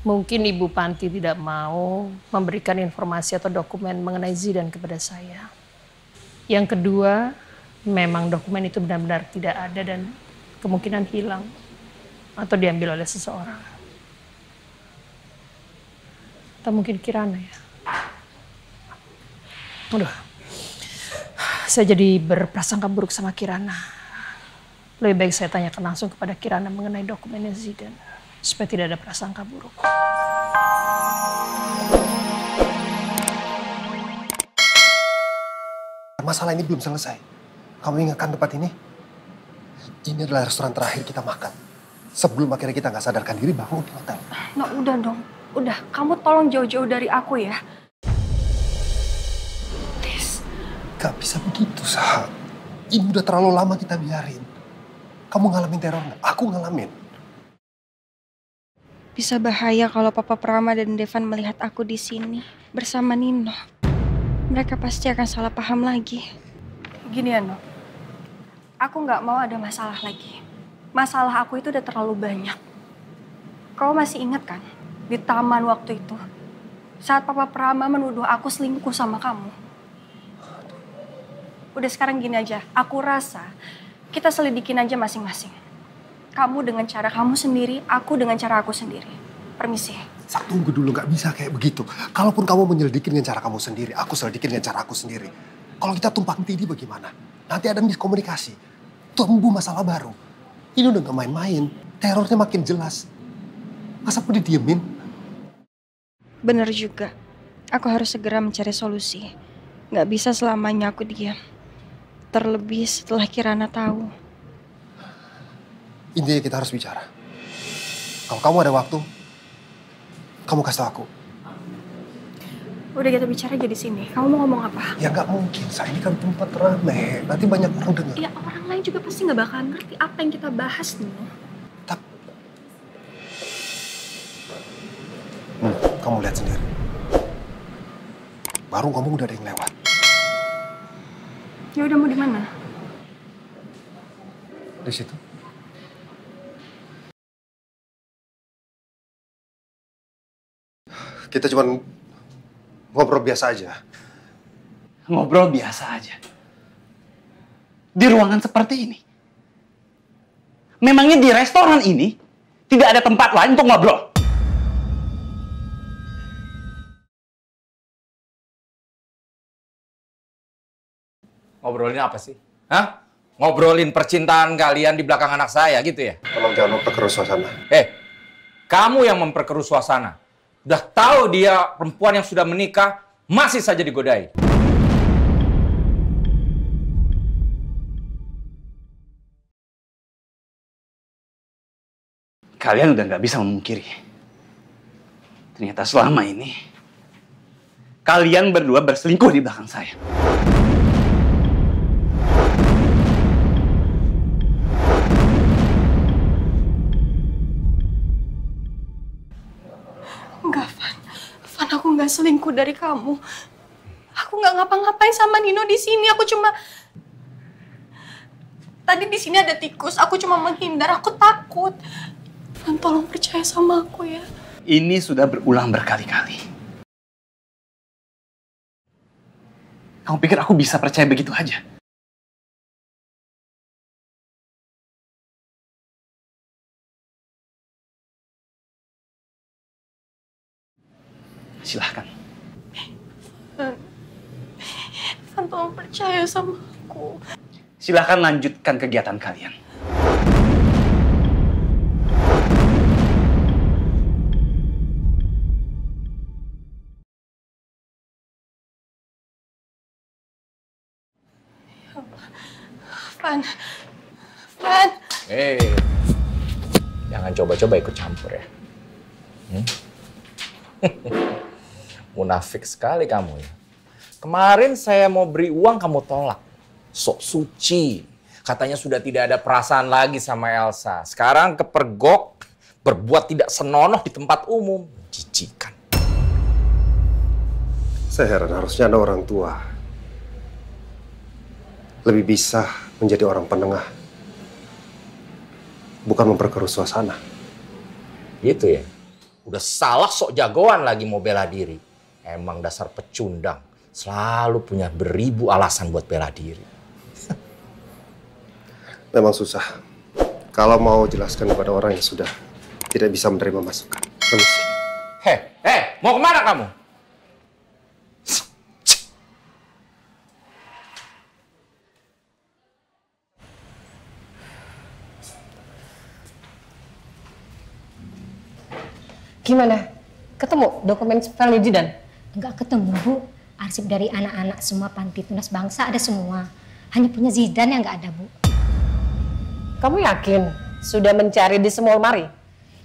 Mungkin Ibu Panti tidak mau memberikan informasi atau dokumen mengenai Zidan kepada saya. Yang kedua, memang dokumen itu benar-benar tidak ada dan kemungkinan hilang atau diambil oleh seseorang. Atau mungkin Kirana ya. Udah. Saya jadi berprasangka buruk sama Kirana. Lebih baik saya tanyakan langsung kepada Kirana mengenai dokumennya Zidan. Supaya tidak ada prasangka buruk. Masalah ini belum selesai. Kamu ingatkan tempat ini? Ini adalah restoran terakhir kita makan. Sebelum akhirnya kita nggak sadarkan diri bangun di hotel. No, udah dong. Udah, kamu tolong jauh-jauh dari aku ya. Please. Gak bisa begitu, Sah. Ini udah terlalu lama kita biarin. Kamu ngalamin teror nggak? Aku ngalamin. Bisa bahaya kalau Papa Prama dan Devan melihat aku di sini bersama Nino. Mereka pasti akan salah paham lagi. Gini ya, No. Aku nggak mau ada masalah lagi. Masalah aku itu udah terlalu banyak. Kau masih ingat kan? Di taman waktu itu. Saat Papa Prama menuduh aku selingkuh sama kamu. Udah sekarang gini aja. Aku rasa kita selidikin aja masing-masing. Kamu dengan cara kamu sendiri, aku dengan cara aku sendiri. Permisi. Sak, tunggu dulu, nggak bisa kayak begitu. Kalaupun kamu menyelidiki dengan cara kamu sendiri, aku selidiki dengan cara aku sendiri. Kalau kita tumpang tindih bagaimana? Nanti ada miskomunikasi. Tumbuh masalah baru. Ini udah nggak main-main. Terornya makin jelas. Masa perlu didiemin? Bener juga. Aku harus segera mencari solusi. Nggak bisa selamanya aku diam. Terlebih setelah Kirana tahu. Intinya kita harus bicara. Kalau kamu ada waktu, kamu kasih tau aku. Udah kita bicara aja di sini. Kamu mau ngomong apa? Ya nggak mungkin, saya ini kan tempat rame. Nanti banyak orang dengar. Ya orang lain juga pasti nggak bakalan ngerti apa yang kita bahas nih. Kamu lihat sendiri. Baru ngomong udah ada yang lewat. Ya udah, mau di mana? Di situ. Kita cuma ngobrol biasa aja. Ngobrol biasa aja. Di ruangan seperti ini. Memangnya di restoran ini tidak ada tempat lain untuk ngobrol? Ngobrolin apa sih? Hah? Ngobrolin percintaan kalian di belakang anak saya gitu ya? Tolong jangan memperkeruh suasana. Kamu yang memperkeruh suasana. Udah tahu dia perempuan yang sudah menikah, masih saja digodai. Kalian udah nggak bisa memungkiri. Ternyata selama ini, kalian berdua berselingkuh di belakang saya. Enggak, Van. Van, aku nggak selingkuh dari kamu. Aku nggak ngapa-ngapain sama Nino di sini. Aku cuma... Tadi di sini ada tikus. Aku cuma menghindar. Aku takut. Van, tolong percaya sama aku ya. Ini sudah berulang berkali-kali. Kamu pikir aku bisa percaya begitu aja? Silahkan. Van, tolong percaya sama aku. Silahkan lanjutkan kegiatan kalian. Van. Van. Jangan coba-coba ikut campur ya. Munafik sekali kamu ya. Kemarin saya mau beri uang kamu tolak. Sok suci. Katanya sudah tidak ada perasaan lagi sama Elsa. Sekarang kepergok, berbuat tidak senonoh di tempat umum. Jijikkan. Saya heran, harusnya ada orang tua. Lebih bisa menjadi orang penengah. Bukan memperkeruh suasana. Gitu ya? Udah salah sok jagoan lagi mau bela diri. Emang dasar pecundang. Selalu punya beribu alasan buat bela diri. Memang susah. Kalau mau jelaskan kepada orang yang sudah tidak bisa menerima masukan. Permisi. Mau kemana kamu? Gimana? Ketemu dokumen file Jidan? Enggak ketemu, Bu. Arsip dari anak-anak semua panti tunas bangsa ada semua. Hanya punya Zidan yang nggak ada, Bu. Kamu yakin sudah mencari di semua lemari?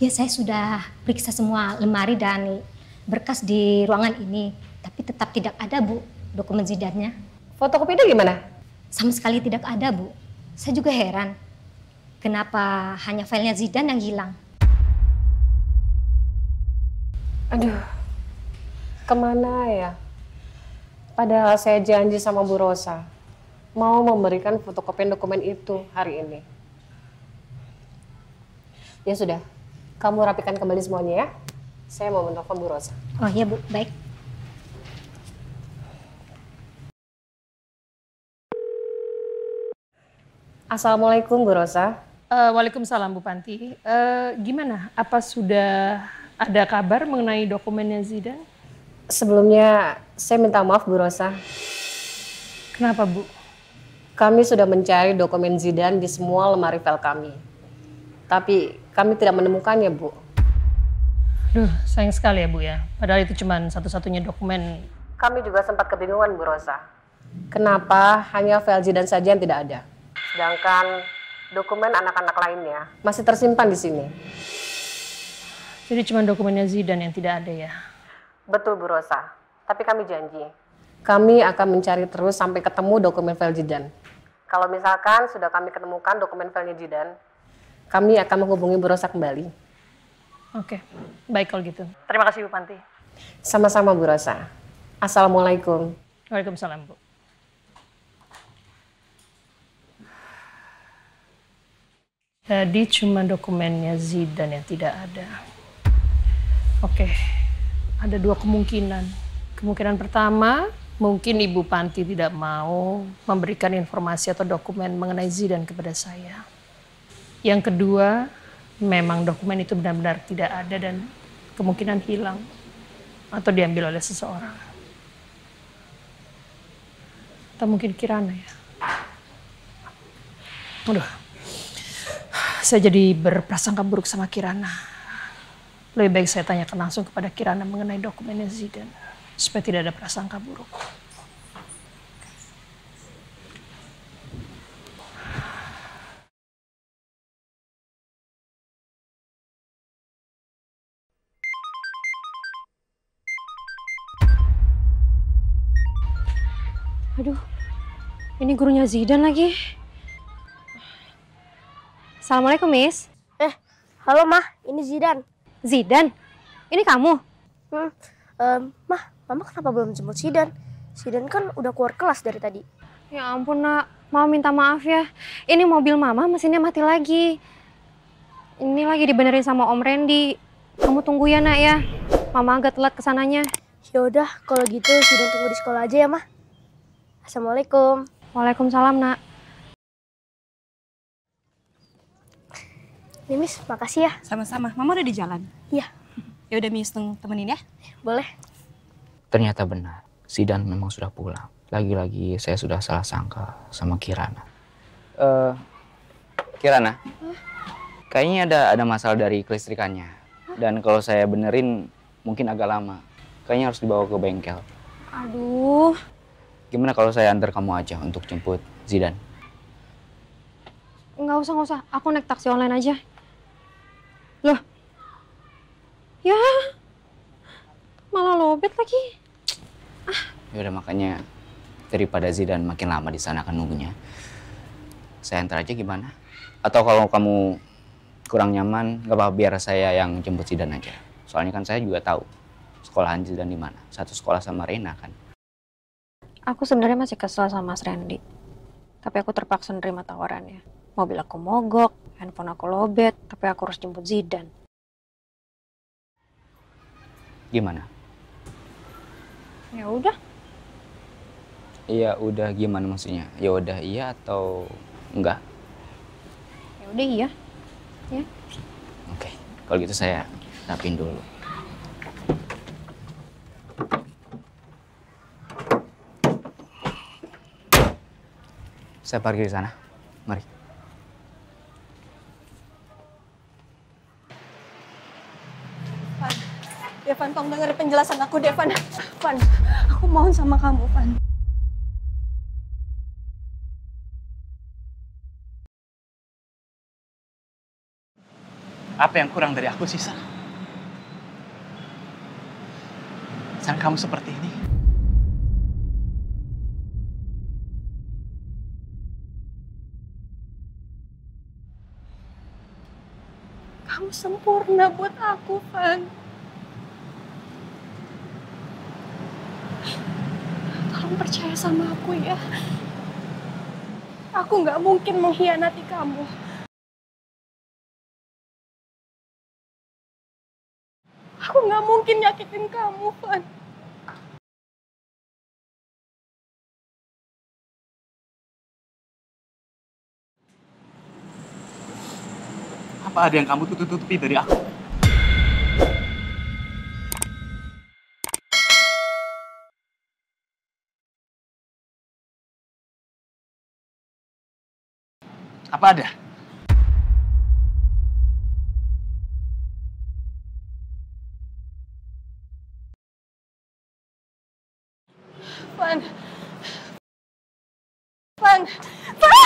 Ya, saya sudah periksa semua lemari dan berkas di ruangan ini. Tapi tetap tidak ada, Bu, dokumen Zidannya. Fotokopinya gimana? Sama sekali tidak ada, Bu. Saya juga heran. Kenapa hanya filenya Zidan yang hilang? Aduh, kemana ya? Padahal saya janji sama Bu Rosa mau memberikan fotokopi dokumen itu hari ini. Ya sudah, kamu rapikan kembali semuanya ya. Saya mau menelpon Bu Rosa. Oh iya, Bu, baik. Assalamualaikum Bu Rosa. Waalaikumsalam Bu Panti. Gimana? Apa sudah ada kabar mengenai dokumennya Zidan? Sebelumnya saya minta maaf Bu Rosa. Kenapa Bu? Kami sudah mencari dokumen Zidan di semua lemari file kami. Tapi kami tidak menemukannya Bu. Duh, sayang sekali ya Bu ya. Padahal itu cuma satu-satunya dokumen. Kami juga sempat kebingungan Bu Rosa. Kenapa hanya file Zidan saja yang tidak ada? Sedangkan dokumen anak-anak lainnya masih tersimpan di sini. Jadi cuma dokumennya Zidan yang tidak ada ya? Betul Bu Rosa, tapi kami janji. Kami akan mencari terus sampai ketemu dokumen file Zidan. Kalau misalkan sudah kami ketemukan dokumen filenya Zidan, kami akan menghubungi Bu Rosa kembali. Oke, baik kalau gitu. Terima kasih Bu Panti. Sama-sama Bu Rosa. Assalamualaikum. Waalaikumsalam Bu. Jadi cuma dokumennya Zidan yang tidak ada. Oke, ada dua kemungkinan. Kemungkinan pertama, mungkin Ibu Panti tidak mau memberikan informasi atau dokumen mengenai Zidan kepada saya. Yang kedua, memang dokumen itu benar-benar tidak ada dan kemungkinan hilang atau diambil oleh seseorang. Atau mungkin Kirana ya. Aduh, saya jadi berprasangka buruk sama Kirana. Lebih baik saya tanyakan langsung kepada Kirana mengenai dokumennya Zidan. Supaya tidak ada prasangka buruk. Aduh, ini gurunya Zidan lagi. Assalamualaikum, Miss. Halo Mah, ini Zidan. Zidan? Ini kamu? Mah, Mama kenapa belum jemput Zidan? Zidan kan udah keluar kelas dari tadi. Ya ampun, Nak. Mama minta maaf ya. Ini mobil Mama mesinnya mati lagi. Ini lagi dibenerin sama Om Randy. Kamu tunggu ya, Nak ya. Mama agak telat kesananya. Yaudah, kalau gitu Zidan tunggu di sekolah aja ya Mah. Assalamualaikum. Waalaikumsalam, Nak. Nih Miss, makasih ya. Sama-sama. Mama udah di jalan? Iya. Ya udah Miss, temenin ya. Boleh. Ternyata benar, Zidan memang sudah pulang. Lagi-lagi saya sudah salah sangka sama Kirana. Kirana, kayaknya ada masalah dari kelistrikannya. Dan kalau saya benerin mungkin agak lama. Kayaknya harus dibawa ke bengkel. Aduh. Gimana kalau saya antar kamu aja untuk jemput Zidan? Nggak usah. Aku naik taksi online aja. Loh. Ya. Malah lobet lagi. Ya udah, makanya daripada Zidan makin lama di sana kan nunggunya. Saya antar aja gimana? Atau kalau kamu kurang nyaman, nggak apa-apa, biar saya yang jemput Zidan aja. Soalnya kan saya juga tahu sekolahan Zidan di mana. Satu sekolah sama Rena kan. Aku sebenarnya masih kesel sama Mas Randy. Tapi aku terpaksa nerima tawarannya. Mobil aku mogok, handphone aku lobet, tapi aku harus jemput Zidan. Gimana? Ya udah. Iya udah gimana maksudnya? Ya udah iya atau enggak? Ya udah iya. Ya. Oke, kalau gitu saya rapin dulu. Saya parkir di sana. Mari. Devan, tolong dengerin penjelasan aku, Devan. Van, aku mohon sama kamu, Van. Apa yang kurang dari aku, Sisa? Sampai kamu seperti ini. Kamu sempurna buat aku, Van. Tolong percaya sama aku ya. Aku nggak mungkin mengkhianati kamu. Aku nggak mungkin nyakitin kamu, Van. Apa ada yang kamu tutup-tutupi dari aku? Apa ada? Van. Van. Van!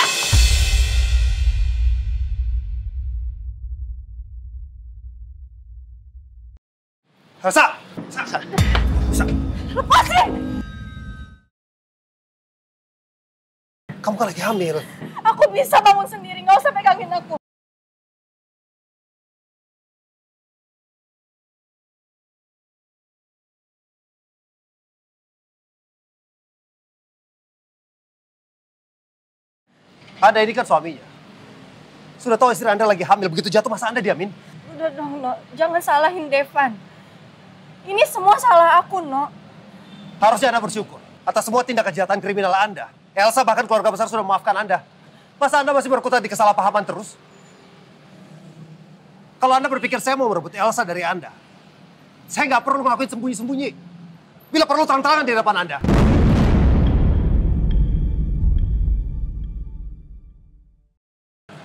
Elsa! Elsa! Elsa! Lepasin! Kamu kan lagi hamil. Aku bisa bangun sendiri, nggak usah pegangin aku. Anda ini kan suaminya. Sudah tahu istri Anda lagi hamil, begitu jatuh masa Anda diamin? Udah dong, No. Jangan salahin Devan. Ini semua salah aku, No. Harusnya Anda bersyukur atas semua tindak kejahatan kriminal Anda. Elsa bahkan keluarga besar sudah memaafkan Anda. Masa Anda masih berkutat di kesalahpahaman terus? Kalau Anda berpikir saya mau merebut Elsa dari Anda, saya nggak perlu ngelakuin sembunyi-sembunyi. Bila perlu terang-terangan di depan Anda.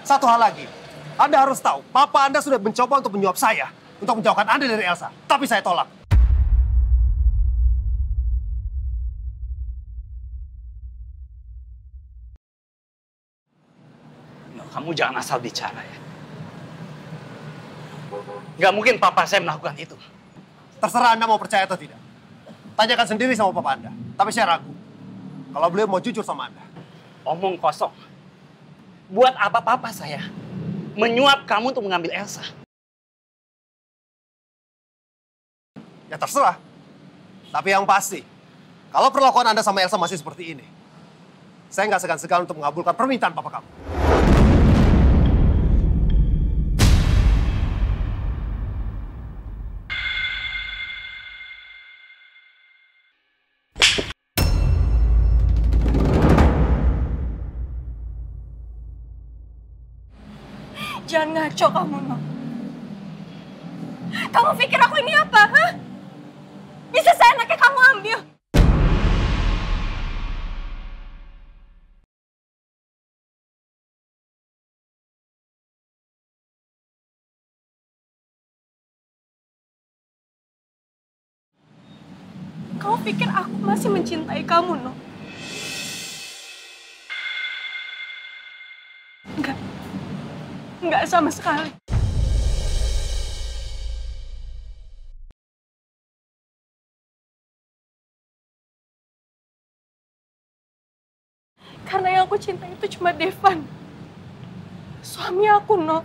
Satu hal lagi, Anda harus tahu, Papa Anda sudah mencoba untuk menyuap saya, untuk menjauhkan Anda dari Elsa. Tapi saya tolak. No, kamu jangan asal bicara ya. Gak mungkin papa saya melakukan itu. Terserah Anda mau percaya atau tidak. Tanyakan sendiri sama Papa Anda. Tapi saya ragu. Kalau beliau mau jujur sama Anda. Omong kosong. Buat apa papa saya menyuap kamu untuk mengambil Elsa? Ya terserah. Tapi yang pasti, kalau perlakuan Anda sama Elsa masih seperti ini, saya nggak segan-segan untuk mengabulkan permintaan Papa kamu. Jangan ngaco kamu, No. Kamu pikir aku ini apa, hah? Bisa seenaknya kamu ambil. Kamu pikir aku masih mencintai kamu, No? Enggak. Enggak sama sekali. Karena yang aku cintai itu cuma Devan. Suami aku, No.